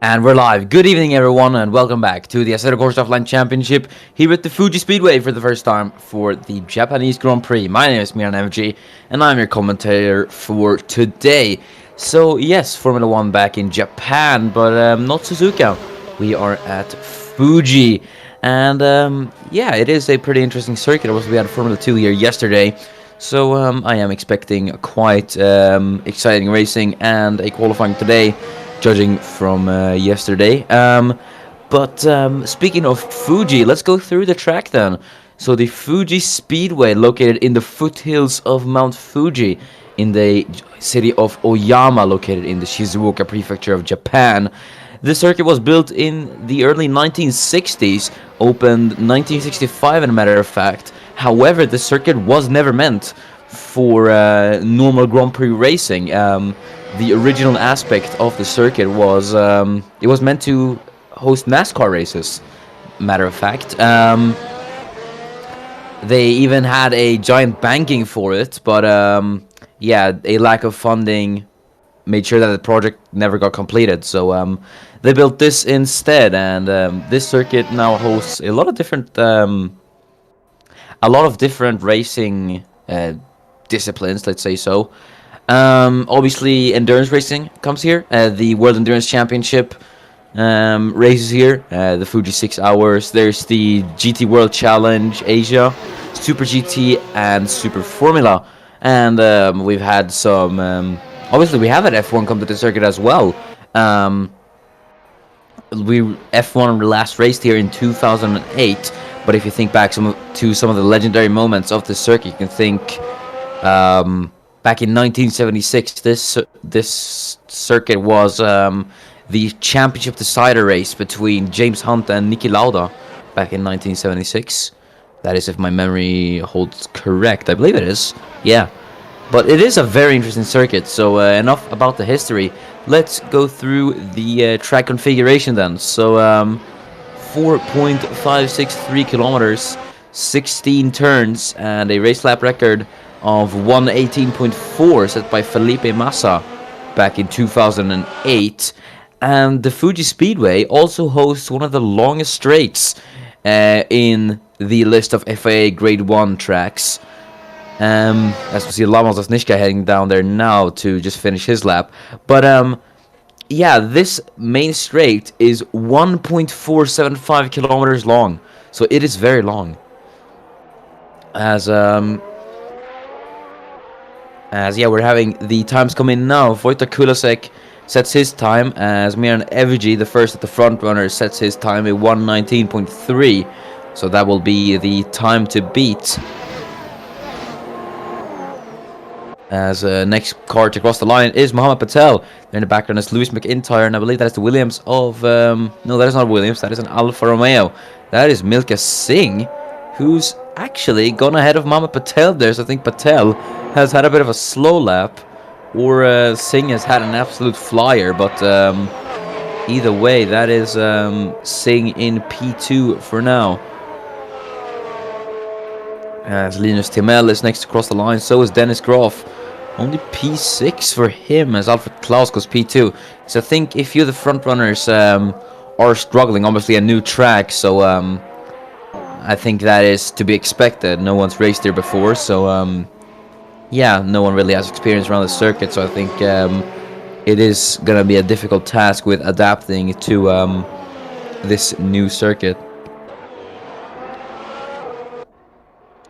And we're live. Good evening, everyone, and welcome back to the Assetto Corsa Offline Championship here at the Fuji Speedway for the first time for the Japanese Grand Prix. My name is Miran MG, and I'm your commentator for today. So, yes, Formula 1 back in Japan, but not Suzuka. We are at Fuji, and yeah, it is a pretty interesting circuit. Also, we had Formula 2 here yesterday, so I am expecting quite exciting racing and a qualifying today, judging from yesterday. But speaking of Fuji, let's go through the track then. So the Fuji Speedway, located in the foothills of Mount Fuji, in the city of Oyama, located in the Shizuoka prefecture of Japan. The circuit was built in the early 1960s, opened 1965 in a matter of fact. However, the circuit was never meant for normal Grand Prix racing. The original aspect of the circuit was it was meant to host NASCAR races. Matter of fact, they even had a giant banking for it, but yeah, a lack of funding made sure that the project never got completed. So they built this instead, and this circuit now hosts a lot of different racing disciplines, let's say so. Obviously, endurance racing comes here. The World Endurance Championship races here. The Fuji 6 Hours. There's the GT World Challenge Asia, Super GT, and Super Formula. And we've had some. Obviously, we have had F1 come to the circuit as well. F1 last raced here in 2008. But if you think back to some of the legendary moments of the circuit, you can think. Back in 1976, this circuit was the championship decider race between James Hunt and Niki Lauda back in 1976. That is, if my memory holds correct. I believe it is. Yeah. But it is a very interesting circuit, so enough about the history. Let's go through the track configuration then. So 4.563 kilometers, 16 turns, and a race lap record of 1:18.4 set by Felipe Massa back in 2008. And the Fuji Speedway also hosts one of the longest straights in the list of FIA Grade 1 tracks. As we see Lamont Zasnishka heading down there now to just finish his lap. But yeah, this main straight is 1.475 kilometers long. So it is very long. As yeah, we're having the times come in now. Wojtek Kulasek sets his time as Miran Evigi, the first of the front runners, sets his time at 1:19.3. So that will be the time to beat. As next car to cross the line is Mohammed Patel. There in the background is Lewis McIntyre, and I believe that is the Williams of... no, that is not Williams. That is an Alfa Romeo. That is Milka Singh, who's actually gone ahead of Mohammed Patel there. So I think Patel has had a bit of a slow lap, or Singh has had an absolute flyer, but either way, that is Singh in P2 for now. As Linus Timel is next to cross the line, so is Dennis Groff. Only P6 for him, as Alfred Klaus goes P2. So I think if you, the front runners, are struggling, obviously a new track, so I think that is to be expected. No one's raced there before, so yeah, no one really has experience around the circuit, so I think it is going to be a difficult task with adapting to this new circuit.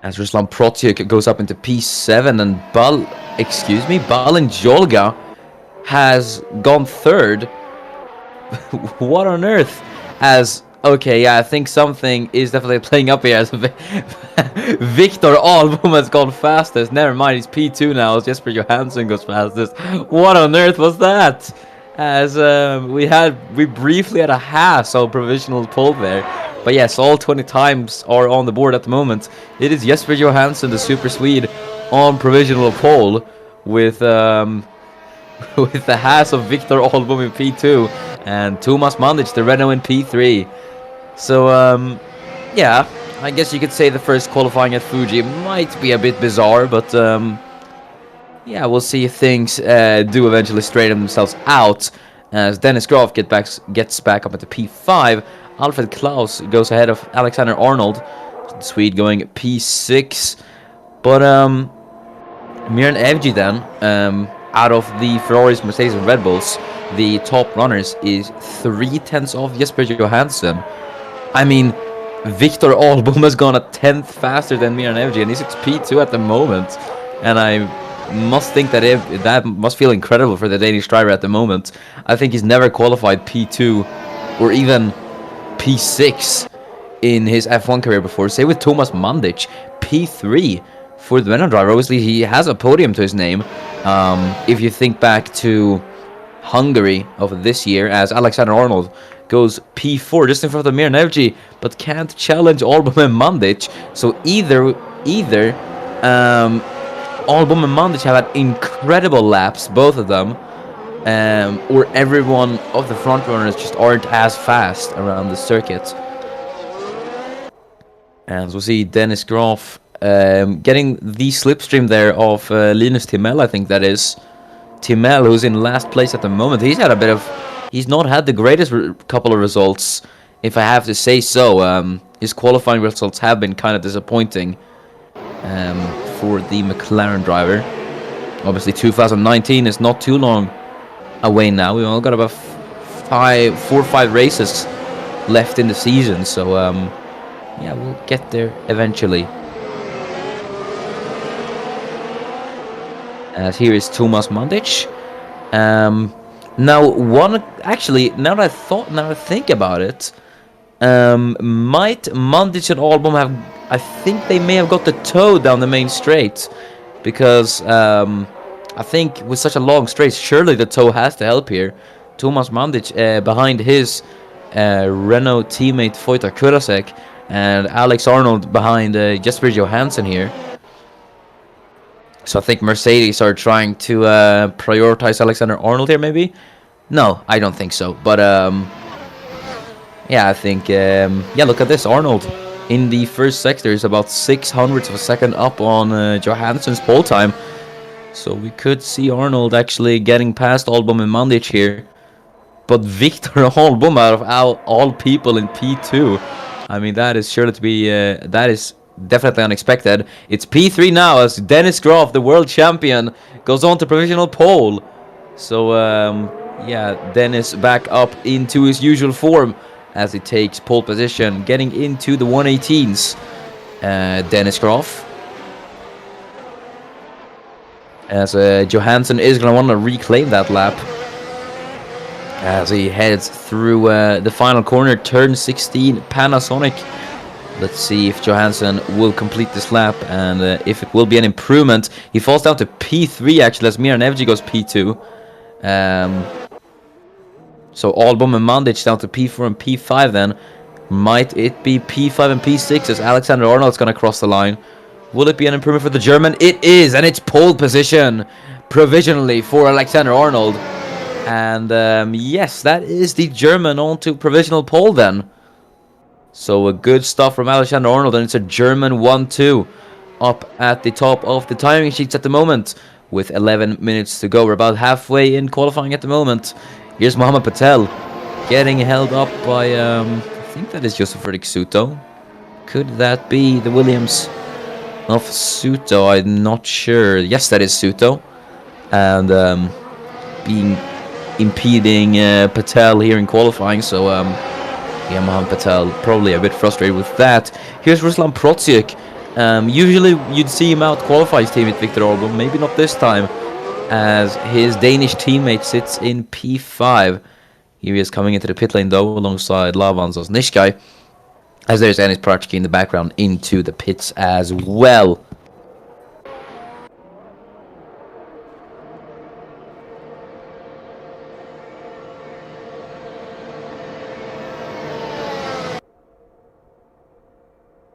As Ruslan Protyuk goes up into P7, and Balin Jolga has gone third. What on earth? Okay, yeah, I think something is definitely playing up here. As Victor Albom has gone fastest. Never mind, he's P2 now. As Jesper Johansson goes fastest. What on earth was that? As we briefly had a Haas on provisional pole there. But yes, all 20 times are on the board at the moment. It is Jesper Johansson, the Super Swede, on provisional pole with with the Haas of Victor Albom in P2 and Thomas Mandic, the Renault in P3. So yeah, I guess you could say the first qualifying at Fuji might be a bit bizarre, but yeah, we'll see if things do eventually straighten themselves out. as Dennis Graf gets back up at the P5. Alfred Klaus goes ahead of Alexander Arnold, the Swede going P6. But Miran Evji then, out of the Ferraris, Mercedes, and Red Bulls, the top runners is 3/10 off Jesper Johansson. I mean, Victor Albom has gone a 10th faster than Miran Evji, and he's at P2 at the moment. And I must think that that must feel incredible for the Danish driver at the moment. I think he's never qualified P2 or even P6 in his F1 career before. Say with Thomas Mandic, P3 for the Venom driver. Obviously, he has a podium to his name. If you think back to Hungary of this year, as Alexander Arnold goes P4 just in front of Miran Evji, but can't challenge Albom and Mandic. So either Albom and Mandic have had incredible laps, both of them, or every one of the front runners just aren't as fast around the circuit. And we'll see Dennis Graf getting the slipstream there of Linus Timell, I think that is. Timell, who's in last place at the moment, he's not had the greatest couple of results, if I have to say so. His qualifying results have been kind of disappointing for the McLaren driver. Obviously, 2019 is not too long away now. We've only got about 4 or 5 races left in the season, so yeah, we'll get there eventually. As here is Thomas Mandic. Now that I think about it, might Mandic and Albom have? I think they may have got the toe down the main straight, because I think with such a long straight, surely the toe has to help here. Thomas Mandic behind his Renault teammate Vojta Kurasek, and Alex Arnold behind Jesper Johansson here. So I think Mercedes are trying to prioritize Alexander Arnold here, maybe? No, I don't think so. But yeah, I think yeah, look at this. Arnold in the first sector is about 600ths of a second up on Johansson's pole time. So we could see Arnold actually getting past Albom and Mandic here. But Victor Albom out of all people in P2. I mean, that is surely to be that is definitely unexpected. It's P3 now as Dennis Graf, the world champion, goes on to provisional pole. So yeah, Dennis back up into his usual form as he takes pole position, getting into the 118s. Dennis Graf, as Johansson is going to want to reclaim that lap as he heads through the final corner, turn 16, Panasonic. Let's see if Johansson will complete this lap and if it will be an improvement. He falls down to P3 actually as Miran Evji goes P2. So Albom and Mandic down to P4 and P5 then. Might it be P5 and P6 as Alexander Arnold's going to cross the line? Will it be an improvement for the German? It is, and it's pole position provisionally for Alexander Arnold. And yes, that is the German on to provisional pole then. So a good stuff from Alexander Arnold, and it's a German 1-2 up at the top of the timing sheets at the moment with 11 minutes to go. We're about halfway in qualifying at the moment. Here's Mohamed Patel getting held up by, I think that is Josef Suto. Could that be the Williams of Suto? I'm not sure. Yes, that is Suto. And impeding Patel here in qualifying, so yeah, Mohamed Patel probably a bit frustrated with that. Here's Ruslan Protsiuk. Usually you'd see him out qualify his teammate Victor Albom, maybe not this time, as his Danish teammate sits in P5. Here he is coming into the pit lane though, alongside Lavan Zosnishkai, as there's Enis Pratchki in the background into the pits as well.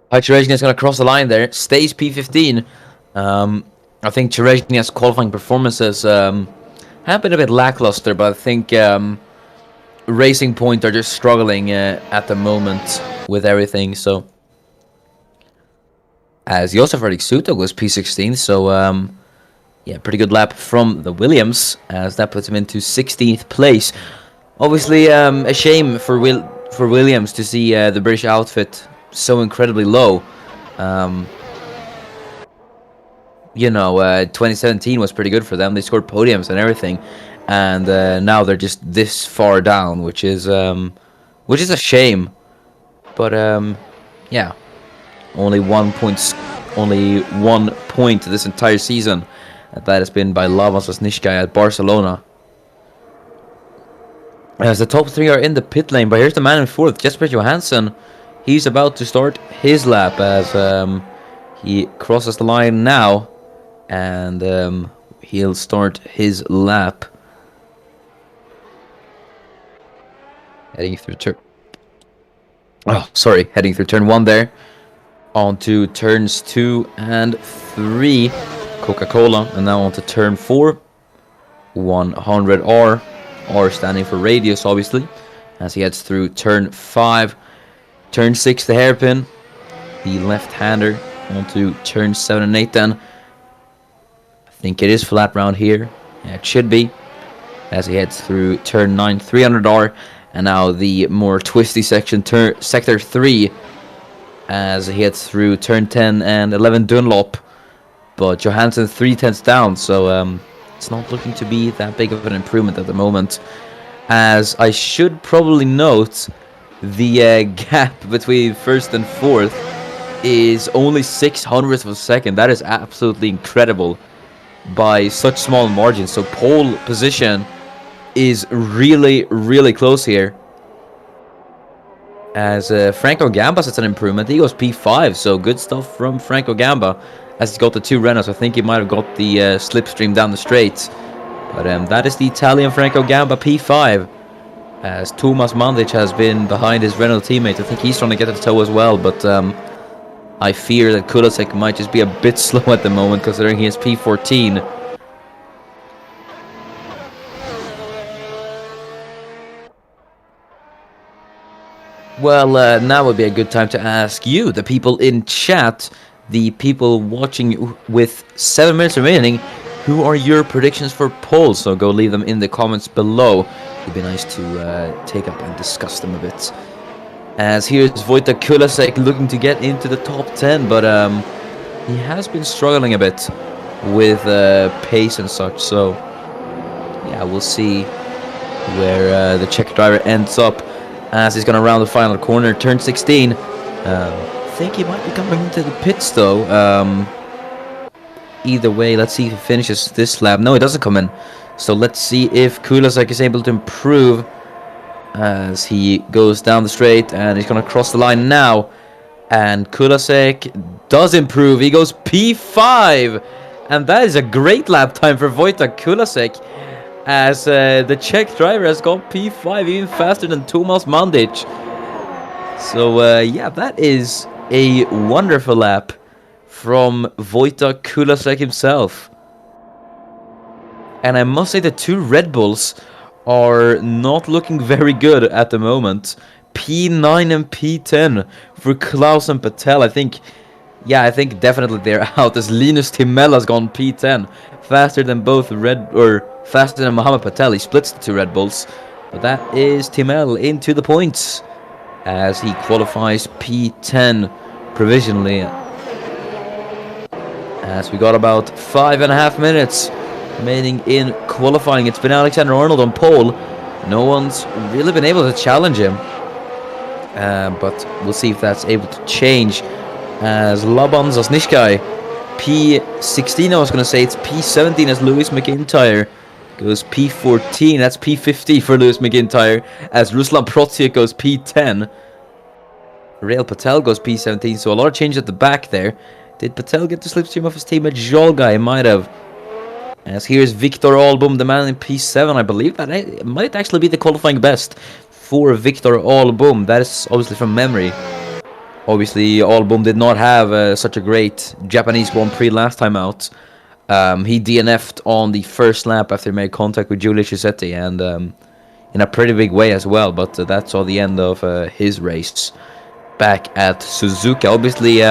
Cherezhny is going to cross the line there. Stays P15. I think Cherezhny's qualifying performances have been a bit lackluster, but I think Racing Point are just struggling at the moment with everything. So, as Josef Suto goes P16, so yeah, pretty good lap from the Williams, as that puts him into 16th place. Obviously, a shame for Williams to see the British outfit so incredibly low. Um, 2017 was pretty good for them. They scored podiums and everything, and now they're just this far down, which is a shame. But yeah, only 1 point this entire season. That has been by Lavas Nishkai at Barcelona. As the top three are in the pit lane, but here's the man in fourth, Jesper Johansson. He's about to start his lap as he crosses the line now, and he'll start his lap. Heading through turn 1 there. On to turns 2 and 3, Coca-Cola, and now on to turn 4, 100R. R standing for radius, obviously, as he heads through turn 5. Turn 6, the hairpin, the left-hander, onto turn 7 and 8 then. I think it is flat round here. Yeah, it should be, as he heads through turn 9, 300R, and now the more twisty section, sector 3, as he heads through turn 10 and 11 Dunlop. But Johansson 3/10 down, so it's not looking to be that big of an improvement at the moment. As I should probably note, the gap between first and fourth is only 600ths of a second. That is absolutely incredible by such small margins. So pole position is really, really close here. As Franco Gamba sets an improvement. He goes P5, so good stuff from Franco Gamba. As he's got the 2 Renaults, I think he might have got the slipstream down the straight. But that is the Italian Franco Gamba P5. As Tomas Mandic has been behind his Renault teammate. I think he's trying to get to the toe as well. But I fear that Kulasek might just be a bit slow at the moment, considering he has P14. Well, now would be a good time to ask you, the people in chat, the people watching with 7 minutes remaining, who are your predictions for polls? So go leave them in the comments below. It'd be nice to take up and discuss them a bit. As here's Wojtek Kulasek looking to get into the top 10, but he has been struggling a bit with pace and such. So yeah, we'll see where the Czech driver ends up as he's going to round the final corner, turn 16. I think he might be coming into the pits though. Either way, let's see if he finishes this lap. No, he doesn't come in. So let's see if Kulasek is able to improve as he goes down the straight, and he's going to cross the line now. And Kulasek does improve. He goes P5, and that is a great lap time for Wojtek Kulasek, as the Czech driver has got P5 even faster than Tomas Mandic. So yeah, that is a wonderful lap from Wojtek Kulasek himself. And I must say the 2 Red Bulls are not looking very good at the moment. P9 and P10 for Klaus and Patel. I think definitely they're out, as Linus Timell has gone P10, faster than faster than Mohamed Patel. He splits the 2 Red Bulls, but that is Timell into the points as he qualifies P10 provisionally. As we got about 5.5 minutes remaining in qualifying. It's been Alexander Arnold on pole. No one's really been able to challenge him, but we'll see if that's able to change, as Laban Zasnishkai P16, I was going to say it's P17, as Lewis McIntyre goes P14. That's P50 for Lewis McIntyre, as Ruslan Protsiak goes P10. Rail Patel goes P17, so a lot of change at the back there. Did Patel get the slipstream off his teammate Jolga? He might have. As here's Victor Album, the man in P7. I believe that it might actually be the qualifying best for Victor Album. That is obviously from memory. Obviously, Album did not have such a great Japanese Grand Prix last time out. He DNF'd on the first lap after he made contact with Giulio Cisetti, and in a pretty big way as well. But that saw the end of his race back at Suzuka. Obviously,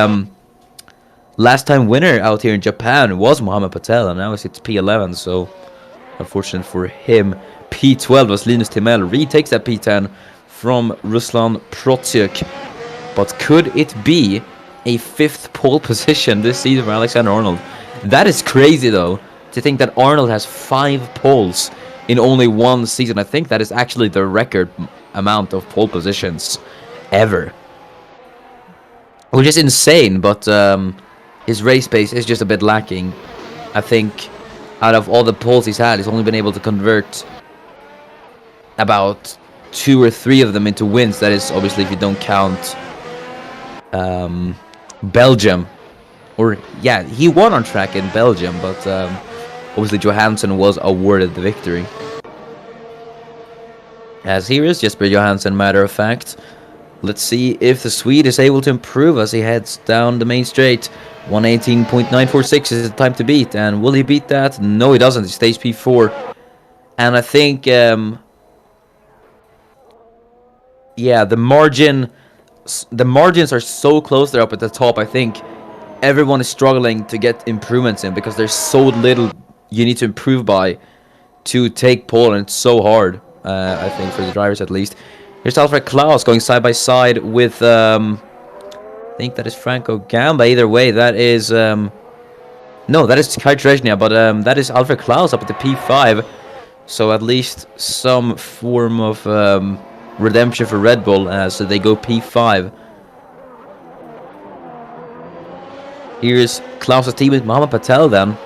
last time winner out here in Japan was Mohamed Patel, and now it's P11, so unfortunate for him. P12 was Linus Timell. Retakes that P10 from Ruslan Protsiuk. But could it be a 5th pole position this season for Alexander Arnold? That is crazy, though, to think that Arnold has 5 poles in only one season. I think that is actually the record amount of pole positions ever, which is insane. But his race pace is just a bit lacking. I think out of all the poles he's had, he's only been able to convert about 2 or 3 of them into wins. That is obviously if you don't count Belgium. Or yeah, he won on track in Belgium, but obviously Johansson was awarded the victory. As here is Jesper Johansson, matter of fact. Let's see if the Swede is able to improve as he heads down the main straight. 118.946 is the time to beat, and will he beat that? No, he doesn't. He stays P4. And I think yeah, the margins are so close there up at the top. I think everyone is struggling to get improvements in because there's so little you need to improve by to take pole, and it's so hard, I think, for the drivers at least. Here's Alfred Klaus going side by side with I think that is Franco Gamba. Either way, that is no, that is Kai Trezhnia, but that is Alfred Klaus up at the P5. So at least some form of redemption for Red Bull, so they go P5. Here's Klaus's teammate Mohamed Patel then,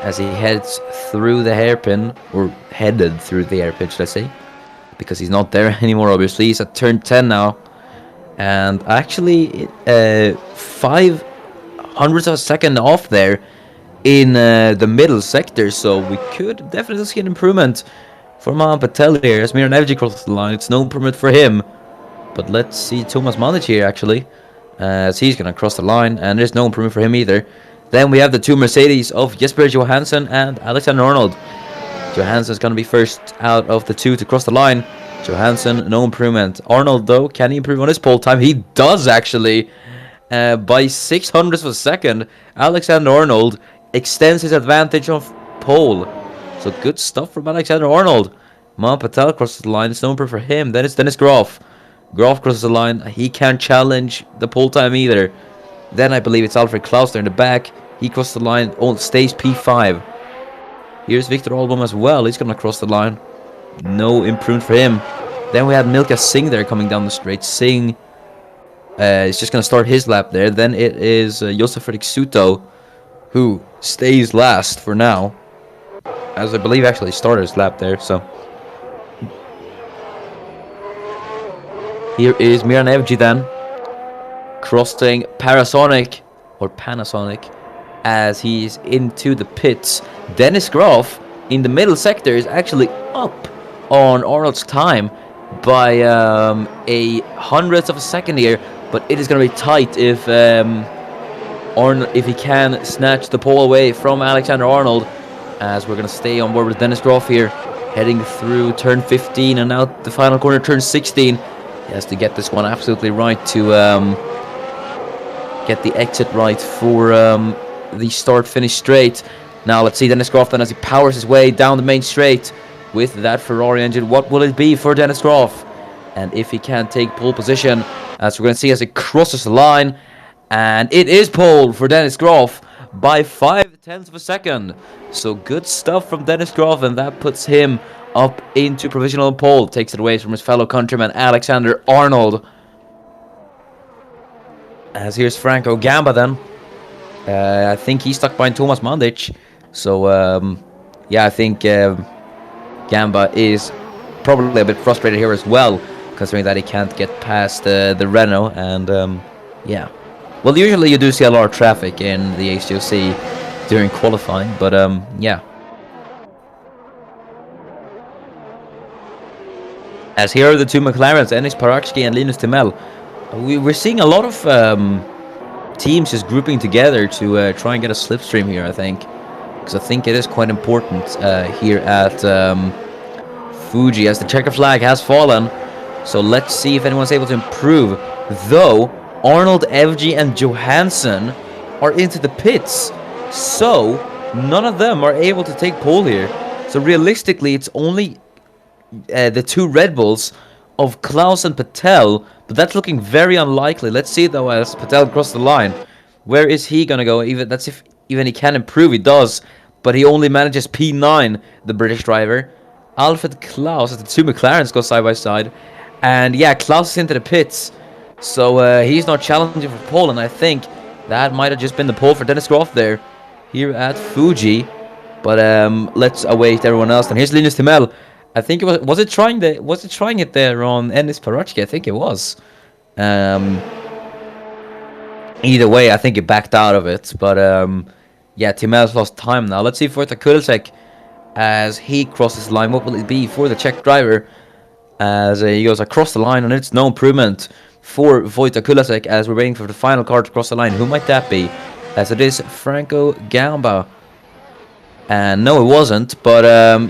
as he heads through the hairpin, or headed through the hairpin, should I say, because he's not there anymore. Obviously, he's at turn 10 now, and actually 5 hundredths of a second off there in the middle sector. So we could definitely see an improvement for Mohamed Patel here as Miran Evji crosses the line. It's no improvement for him, but let's see Thomas Manic here actually, as he's gonna cross the line, and there's no improvement for him either. Then we have the 2 Mercedes of Jesper Johansson and Alexander Arnold. Johansson's gonna be first out of the 2 to cross the line. Johansson, no improvement. Arnold, though, can he improve on his pole time? He does, actually. By 6 hundredths of a second, Alexander Arnold extends his advantage of pole. So good stuff from Alexander Arnold. Mohamed Patel crosses the line. It's no improvement for him. Then it's Dennis Graf. Graf crosses the line. He can't challenge the pole time either. Then I believe it's Alfred Klaus there in the back. He crosses the line. Stays P5. Here's Victor Albom as well. He's going to cross the line. No improvement for him. Then we have Milka Singh there coming down the straight. Singh is just going to start his lap there. Then it is Josef Fredrik Suto who stays last for now, as I believe actually started his lap there. So here is Miran Evji then, crossing Panasonic, as he's into the pits. Dennis Graf in the middle sector is actually up on Arnold's time by a hundredth of a second here, but it is going to be tight if he can snatch the pole away from Alexander Arnold, as we're going to stay on board with Dennis Graf here, heading through turn 15 and out the final corner, turn 16. He has to get this one absolutely right to get the exit right for the start-finish straight. Now let's see Dennis Graf then as he powers his way down the main straight with that Ferrari engine. What will it be for Dennis Graf? And if he can take pole position, as we're going to see as it crosses the line, and it is pole for Dennis Graf by 0.5 of a second. So good stuff from Dennis Graf, and that puts him up into provisional pole. Takes it away from his fellow countryman Alexander Arnold. As here's Franco Gamba then. I think he's stuck behind Thomas Mandic. So yeah, I think Gamba is probably a bit frustrated here as well, considering that he can't get past the Renault. And yeah, well, usually you do see a lot of traffic in the HGOC during qualifying, but yeah. As here are the 2 McLarens, Enis Paraksky and Linus Timell. We're seeing a lot of teams just grouping together to try and get a slipstream here, I think. Because I think it is quite important here at Fuji, as the checker flag has fallen. So let's see if anyone's able to improve. Though, Arnold, Evji, and Johansson are into the pits. So, none of them are able to take pole here. So realistically, it's only the two Red Bulls of Klaus and Patel, but that's looking very unlikely. Let's see though as Patel crosses the line. Where is he gonna go? Even that's if even he can improve. He does, but he only manages P9. The British driver, Alfred Klaus, as the two McLarens go side by side, and yeah, Klaus is into the pits, so he's not challenging for pole, and I think that might have just been the pole for Dennis Groff there, here at Fuji. But let's await everyone else. And here's Linus Timel. I think it was it trying it there on Ennis Paratsky? I think it was. Either way, I think he backed out of it. But yeah, Timel's lost time now. Let's see for the Kulsek as he crosses the line. What will it be for the Czech driver as he goes across the line? And it's no improvement for Wojtek Kulasek as we're waiting for the final car to cross the line. Who might that be? As it is Franco Gamba. And no, it wasn't. But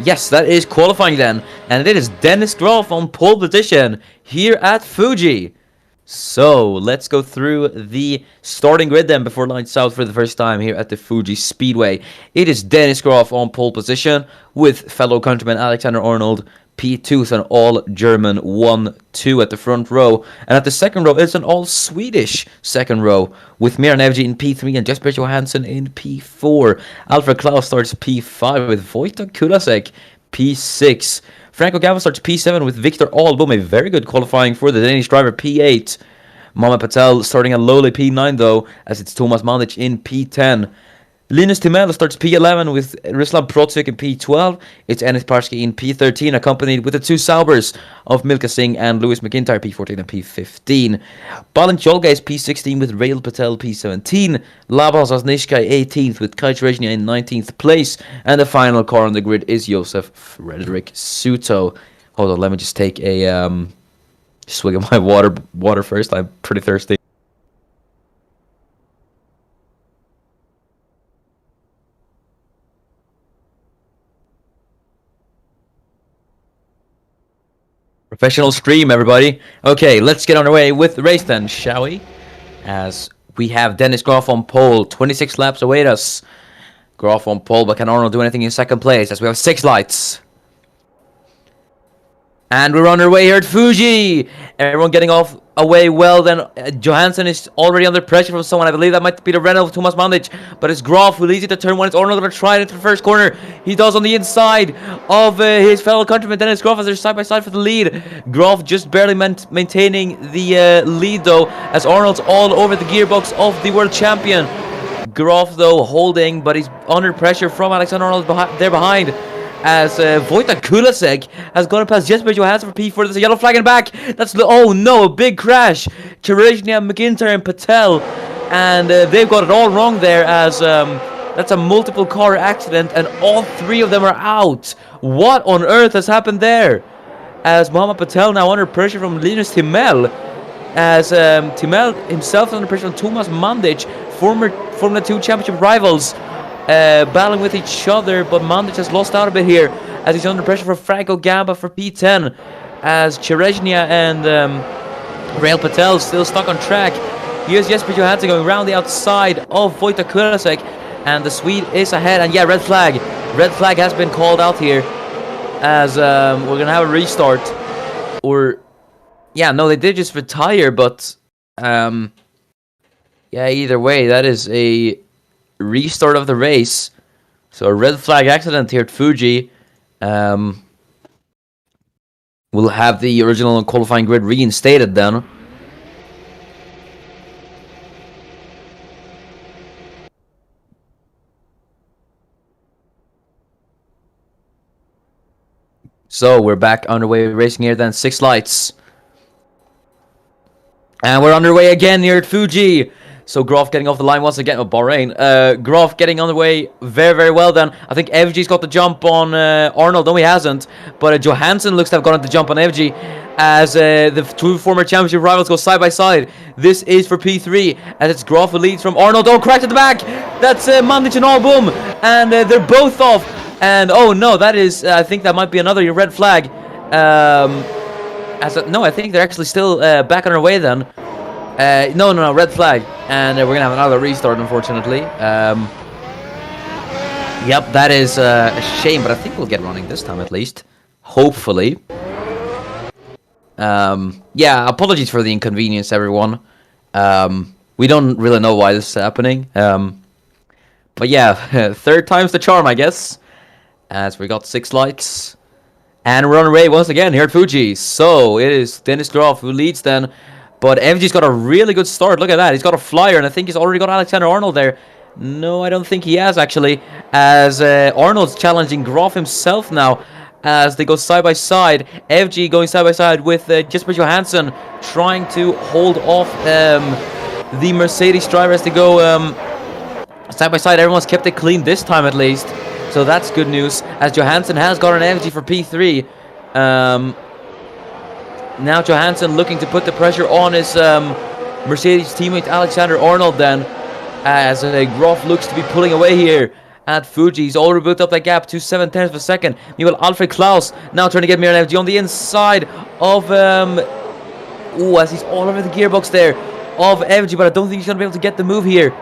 yes, that is qualifying then. And it is Dennis Groff on pole position here at Fuji. So let's go through the starting grid then before lights out for the first time here at the Fuji Speedway. It is Dennis Groff on pole position with fellow countryman Alexander Arnold P2, an all-German 1-2 at the front row. And at the second row, it's an all-Swedish second row with Miran Evji in P3 and Jesper Johansson in P4. Alfred Klaus starts P5 with Wojtek Kulasek P6. Franco Gava starts P7 with Victor Albom, a very good qualifying for the Danish driver, P8. Mohamed Patel starting a lowly P9 though, as it's Thomas Mandic in P10. Linus Timel starts P11 with Rislav Protsik in P12. It's Enis Parsky in P13, accompanied with the two Saubers of Milka Singh and Lewis McIntyre, P14 and P15. Balint Cholga is P16 with Rail Patel, P17. Labas Asnishka 18th with Kai Chirezhnia in 19th place. And the final car on the grid is Josef Frederick Suto. Hold on, let me just take a swig of my water first. I'm pretty thirsty. Professional stream, everybody. Okay, let's get underway with the race then, shall we? As we have Dennis Groff on pole, 26 laps await us. Groff on pole, but can Arnold do anything in second place? As we have 6 lights. And we're on our way here at Fuji. Everyone getting away well then. Johansson is already under pressure from someone. I believe that might be the Renault of Thomas Mandic. But it's Groff who leads it to turn 1. It's Arnold going to try it into the first corner. He does on the inside of his fellow countryman Dennis Groff as they're side by side for the lead. Groff just barely maintaining the lead though, as Arnold's all over the gearbox of the world champion. Groff though holding, but he's under pressure from Alexander Arnold there behind. As Wojtek Kulasek has gone past Jesper Johansson for P4. There's a yellow flag in the back. That's oh no, a big crash. Chirezhnia, McIntyre, and Patel, and they've got it all wrong there. As that's a multiple car accident, and all 3 of them are out. What on earth has happened there? As Mohamed Patel now under pressure from Linus Timel, as Timel himself under pressure from Thomas Mandic, former Formula 2 championship rivals. Battling with each other, but Mandic has lost out a bit here as he's under pressure for Franco Gamba for P10, as Chirezhnia and Rail Patel still stuck on track. Here's Jesper Johansson going around the outside of Wojtek Kulasek, and the Swede is ahead. And yeah, red flag has been called out here as we're gonna have a restart, or yeah, no, they did just retire, but yeah, either way, that is a restart of the race. So a red flag accident here at Fuji. We'll have the original qualifying grid reinstated then. So we're back underway racing here then, 6 lights. And we're underway again here at Fuji. So Groff getting off the line once again. Oh, Bahrain. Groff getting on the way very, very well then. I think Evji's got the jump on Arnold. No, he hasn't. But Johansson looks to have gotten the jump on Evji as the 2 former championship rivals go side by side. This is for P3 as it's Groff who leads from Arnold. Oh, cracked at the back. That's Mandic and Albom. And they're both off. And oh no, that is, I think that might be another red flag. No, I think they're actually still back on our way then. No, red flag. And we're going to have another restart, unfortunately. Yep, that is a shame, but I think we'll get running this time at least. hopefully. Yeah, apologies for the inconvenience, everyone. We don't really know why this is happening. But yeah, third time's the charm, I guess. As we got 6 likes. And we're on away once again here at Fuji. So it is Dennis Groff who leads then. But FG's got a really good start. Look at that. He's got a flyer, and I think he's already got Alexander Arnold there. No, I don't think he has, actually. As Arnold's challenging Groff himself now. As they go side by side. FG going side by side with Jesper Johansson. Trying to hold off the Mercedes driver as they go side by side. Everyone's kept it clean this time at least. So that's good news, as Johansson has got an FG for P3. Now Johansson looking to put the pressure on his Mercedes teammate Alexander Arnold then, as Groff looks to be pulling away here at Fuji. He's already built up that gap to 0.7 of a second. Meanwhile, Alfred Klaus now trying to get Miran FG on the inside of... as he's all over the gearbox there of FG, but I don't think he's going to be able to get the move here,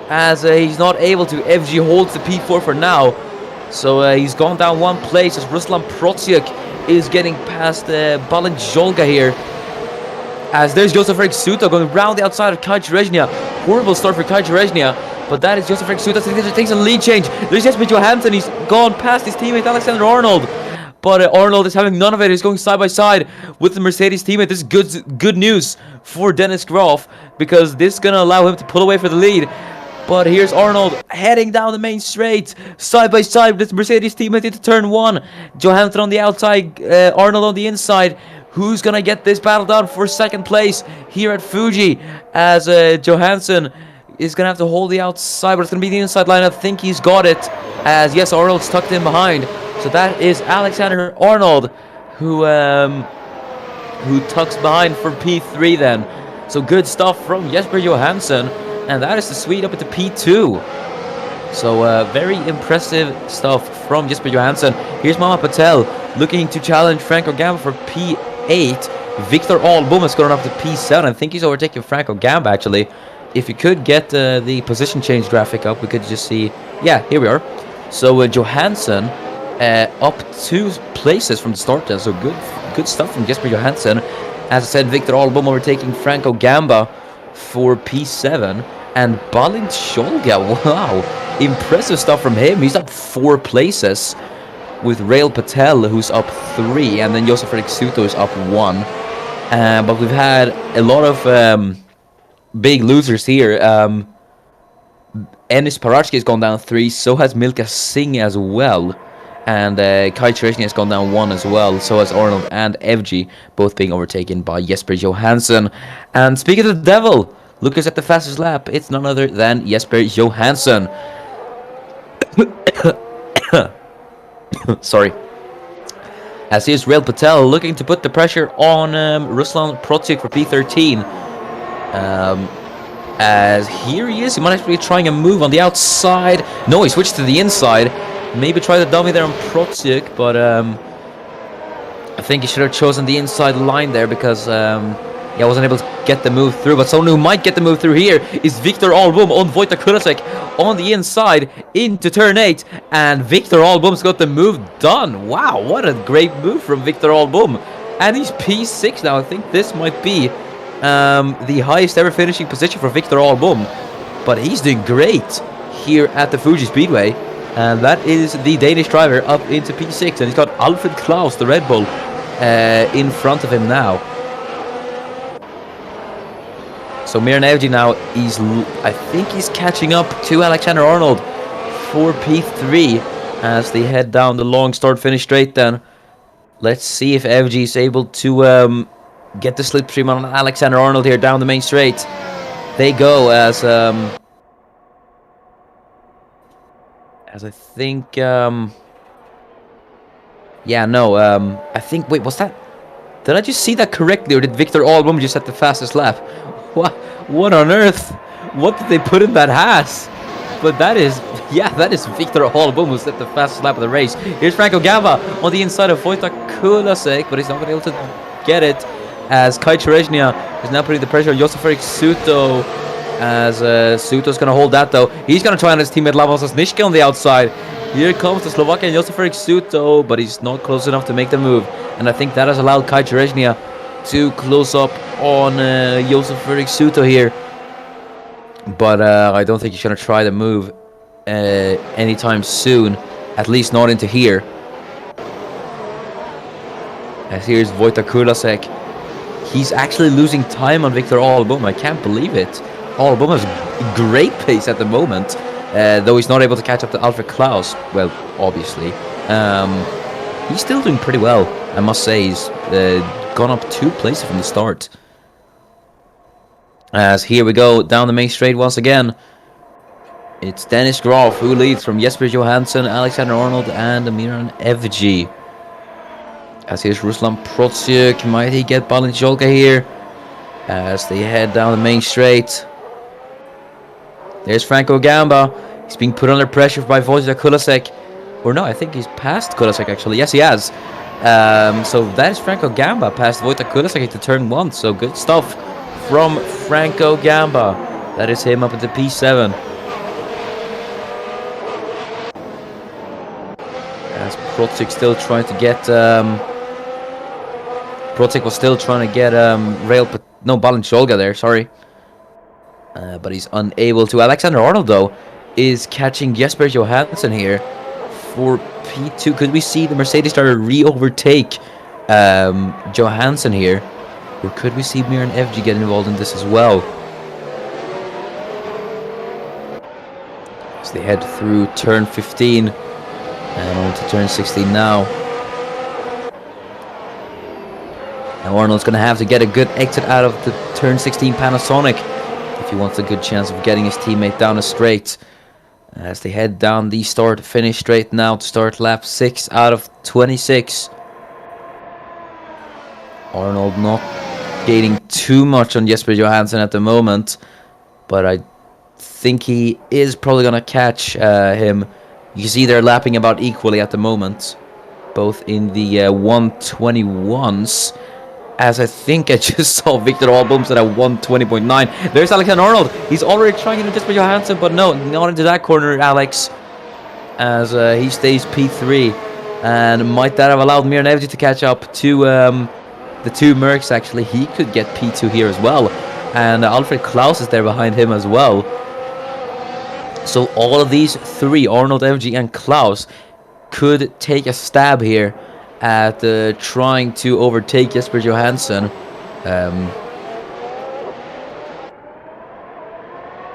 as he's not able to. FG holds the P4 for now. So he's gone down 1 place as Ruslan Protsiuk is getting past Balin Jolga here. As there's Josef Erik Suto going round the outside of Kai Cherezhnia. Horrible start for Kai Cherezhnia, but that is Josef Erik Suto. Takes a lead change. There's Jesper Johansson. He's gone past his teammate Alexander Arnold. But Arnold is having none of it. He's going side by side with the Mercedes teammate. This is good news for Dennis Groff, because this is going to allow him to pull away for the lead. But here's Arnold heading down the main straight, side by side with this Mercedes teammate into turn 1. Johansson on the outside, Arnold on the inside. Who's going to get this battle done for second place here at Fuji? As Johansson is going to have to hold the outside, but it's going to be the inside line. I think he's got it. As yes, Arnold's tucked in behind. So that is Alexander Arnold who tucks behind for P3 then. So good stuff from Jesper Johansson. And that is the sweep up into P2. So very impressive stuff from Jesper Johansson. Here's Mama Patel looking to challenge Franco Gamba for P8. Victor Albom has gone up to P7. I think he's overtaking Franco Gamba actually. If you could get the position change graphic up, we could just see. Yeah, here we are. So Johansson up 2 places from the start then. So good stuff from Jesper Johansson. As I said, Victor Albom overtaking Franco Gamba for P7. And Balint Sholga, wow, impressive stuff from him. He's up 4 places, with Rail Patel, who's up 3, and then Josef Erik Suto is up 1. But we've had a lot of big losers here. Enis Parachki has gone down 3, so has Milka Singh as well. And Kai Cherezhnia has gone down 1 as well, so has Arnold and FG, both being overtaken by Jesper Johansson. And speaking of the devil, look who's at the fastest lap. It's none other than Jesper Johansson. Sorry. As here's Rail Patel looking to put the pressure on Ruslan Protsiuk for P13. As here he is. He might actually be trying a move on the outside. No, he switched to the inside. Maybe try the dummy there on Protsiuk, but I think he should have chosen the inside line there, because yeah, I wasn't able to get the move through. But someone who might get the move through here is Victor Albom on Wojtek Kurasek on the inside into turn 8. And Victor Albom's got the move done. Wow, what a great move from Victor Albom. And he's P6 now. I think this might be the highest ever finishing position for Victor Albom. But he's doing great here at the Fuji Speedway. And that is the Danish driver up into P6. And he's got Alfred Klaus, the Red Bull, in front of him now. So Miran Evji now, I think he's catching up to Alexander Arnold for P3 as they head down the long start-finish straight then. Let's see if Evji is able to get the slipstream on Alexander Arnold here down the main straight. They go as I think, yeah, no, I think, wait, was that, did I just see that correctly, or did Victor Albom just set the fastest lap? What on earth? What did they put in that Haas? But that is, yeah, that is Victor Albom who set the fastest lap of the race. Here's Franco Gamba on the inside of Wojtek Kulasek, but he's not going to be able to get it, as Kai Cherezhnia is now putting the pressure on Josef Erik Suto, as Suto's going to hold that though. He's going to try on his teammate Lavos Nishke on the outside. Here comes the Slovakian Josef Suto, but he's not close enough to make the move. And I think that has allowed Kai Čereznia to close up on Josef Suto here. But I don't think he's going to try the move anytime soon. At least not into here. As here's Wojtek Kulasek. He's actually losing time on Viktor Albom. I can't believe it. Albom has great pace at the moment. Though he's not able to catch up to Alfred Klaus, well, obviously. He's still doing pretty well, I must say. He's gone up 2 places from the start. As here we go, down the main straight once again. It's Dennis Graf who leads from Jesper Johansson, Alexander Arnold, and Miran Evji. As here's Ruslan Protsiuk. Might he get Balenciaga here? As they head down the main straight. There's Franco Gamba. He's being put under pressure by Wojtek Kulasek. Or no, I think he's past Kulasek actually. Yes, he has. So that is Franco Gamba past Wojtek Kulasek into turn 1. So good stuff from Franco Gamba. That is him up into P7. As Protsiuk still trying to get... Protsiuk was still trying to get Balenciaga there, sorry. But he's unable to. Alexander Arnold, though, is catching Jesper Johansson here for P2. Could we see the Mercedes starter re-overtake Johansson here? Or could we see Miran Evji get involved in this as well? As they head through turn 15 and on to turn 16 now. Now Arnold's going to have to get a good exit out of the turn 16 Panasonic if he wants a good chance of getting his teammate down a straight. As they head down the start-finish straight now to start lap 6 out of 26. Arnold not gaining too much on Jesper Johansson at the moment, but I think he is probably going to catch him. You can see they're lapping about equally at the moment, both in the 121s. As I think I just saw Viktor Albom's at a 120.9. There's Alexander Arnold. He's already trying to just Johansson, but no, not into that corner, Alex. As he stays P3. And might that have allowed Miran Evji to catch up to the 2 Mercs, actually. He could get P2 here as well. And Alfred Klaus is there behind him as well. So all of these 3, Arnold, Evji, and Klaus, could take a stab here at trying to overtake Jesper Johansson.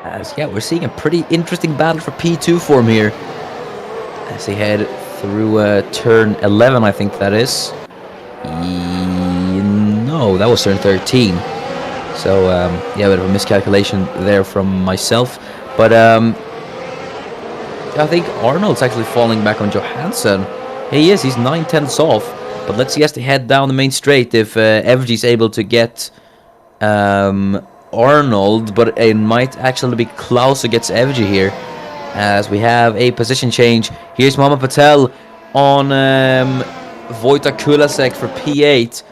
As yeah, we're seeing a pretty interesting battle for P2 for him here. As they head through turn 11, I think that is. No, that was turn 13. So yeah, a bit of a miscalculation there from myself. But I think Arnold's actually falling back on Johansson. He is, he's 9/10 off. But let's see as they head down the main straight if Evji's able to get Arnold. But it might actually be Klaus who gets Evji here. As we have a position change. Here's Mohammed Patel on Wojtek Kulasek for P8.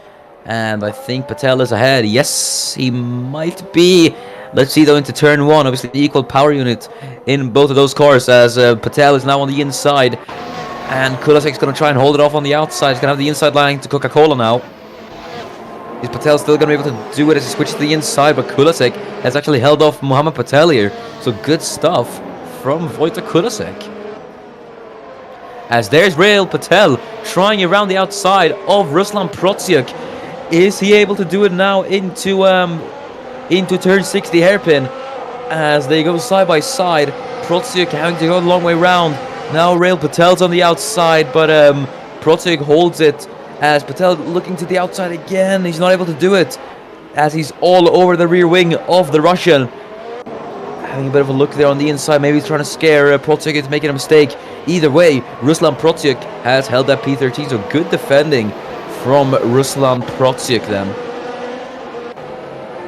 And I think Patel is ahead. Yes, he might be. Let's see though into turn 1. Obviously equal power unit in both of those cars, as Patel is now on the inside. And Kulasek's going to try and hold it off on the outside. He's going to have the inside line to Coca-Cola now. Is Patel still going to be able to do it as he switches to the inside? But Kulasek has actually held off Mohammed Patel here. So good stuff from Wojtek Kulasek. As there's Rail Patel trying around the outside of Ruslan Protsiuk. Is he able to do it now into turn 60 hairpin? As they go side by side. Protsiuk having to go the long way round. Now Rail Patel's on the outside, but Protsiuk holds it. As Patel looking to the outside again. He's not able to do it. As he's all over the rear wing of the Russian. Having a bit of a look there on the inside. Maybe he's trying to scare Protsiuk into making a mistake. Either way, Ruslan Protsiuk has held that P13. So good defending from Ruslan Protsiuk then.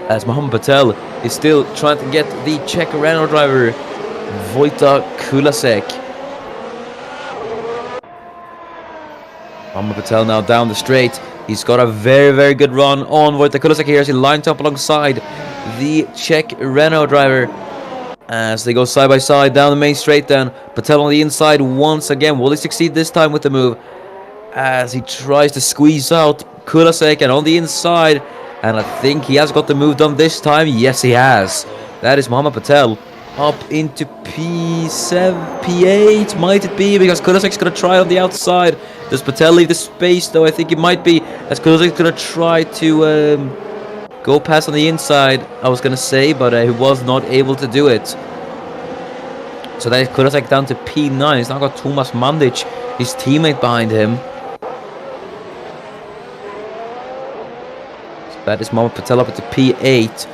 As Mohammed Patel is still trying to get the Czech Renault driver Wojtek Kulasek. Mohammed Patel now down the straight. He's got a very, very good run on Wojtek Kulasek here as he lines up alongside the Czech Renault driver. as they go side by side down the main straight. Then Patel on the inside once again. Will he succeed this time with the move? As he tries to squeeze out Kulasek and on the inside, and I think he has got the move done this time. Yes, he has. That is Mohamed Patel up into P7, P8, might it be? Because Kulasek's going to try on the outside. Does Patel leave the space, though? I think it might be, as Kulasek's going to try to go past on the inside, I was going to say, but he was not able to do it. So that is Kulasek down to P9. He's now got Tomas Mandic, his teammate, behind him. So that is Mohamed Patel up into P8.